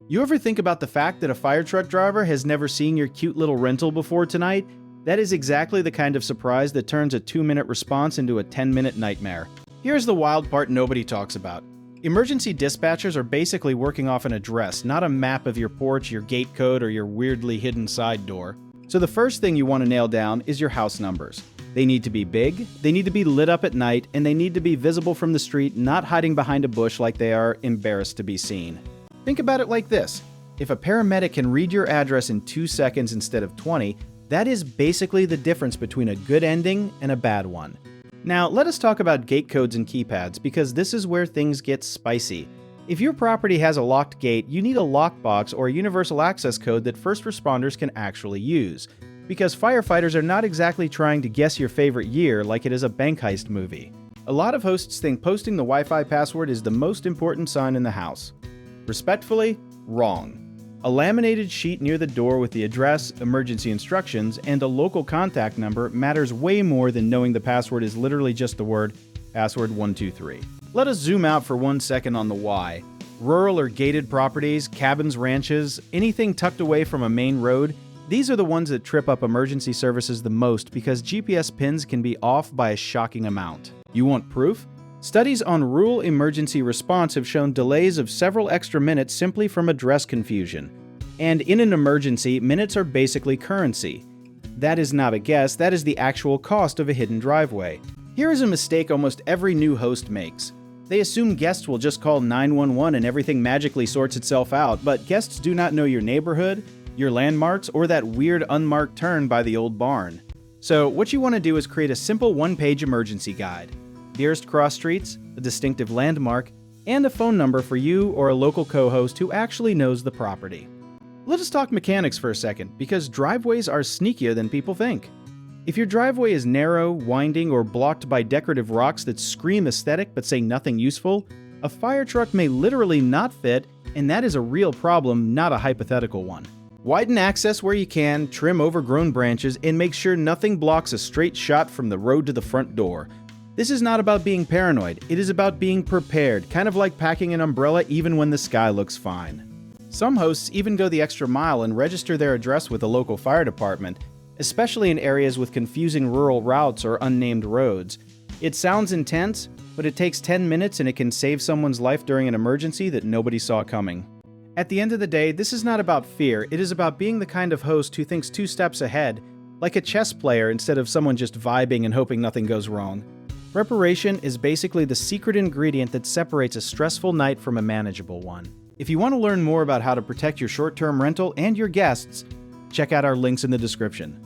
You ever think about the fact that a fire truck driver has never seen your cute little rental before tonight? That is exactly the kind of surprise that turns a 2-minute response into a 10-minute nightmare. Here's the wild part nobody talks about. Emergency dispatchers are basically working off an address, not a map of your porch, your gate code, or your weirdly hidden side door. So the first thing you want to nail down is your house numbers. They need to be big, they need to be lit up at night, and they need to be visible from the street, not hiding behind a bush like they are embarrassed to be seen. Think about it like this. If a paramedic can read your address in 2 seconds instead of 20, that is basically the difference between a good ending and a bad one. Now, let us talk about gate codes and keypads, because this is where things get spicy. If your property has a locked gate, you need a lockbox or a universal access code that first responders can actually use, because firefighters are not exactly trying to guess your favorite year like it is a bank heist movie. A lot of hosts think posting the Wi-Fi password is the most important sign in the house. Respectfully, wrong. A laminated sheet near the door with the address, emergency instructions, and a local contact number matters way more than knowing the password is literally just the word password 123. Let us zoom out for 1 second on the why. Rural or gated properties, cabins, ranches, anything tucked away from a main road, these are the ones that trip up emergency services the most because GPS pins can be off by a shocking amount. You want proof? Studies on rural emergency response have shown delays of several extra minutes simply from address confusion. And in an emergency, minutes are basically currency. That is not a guess, that is the actual cost of a hidden driveway. Here is a mistake almost every new host makes. They assume guests will just call 911 and everything magically sorts itself out, but guests do not know your neighborhood, your landmarks, or that weird unmarked turn by the old barn. So what you want to do is create a simple one-page emergency guide. Nearest cross streets, a distinctive landmark, and a phone number for you or a local co-host who actually knows the property. Let us talk mechanics for a second, because driveways are sneakier than people think. If your driveway is narrow, winding, or blocked by decorative rocks that scream aesthetic but say nothing useful, a fire truck may literally not fit, and that is a real problem, not a hypothetical one. Widen access where you can, trim overgrown branches, and make sure nothing blocks a straight shot from the road to the front door. This is not about being paranoid, it is about being prepared, kind of like packing an umbrella even when the sky looks fine. Some hosts even go the extra mile and register their address with a local fire department, especially in areas with confusing rural routes or unnamed roads. It sounds intense, but it takes 10 minutes and it can save someone's life during an emergency that nobody saw coming. At the end of the day, this is not about fear, it is about being the kind of host who thinks 2 steps ahead, like a chess player instead of someone just vibing and hoping nothing goes wrong. Preparation is basically the secret ingredient that separates a stressful night from a manageable one. If you want to learn more about how to protect your short-term rental and your guests, check out our links in the description.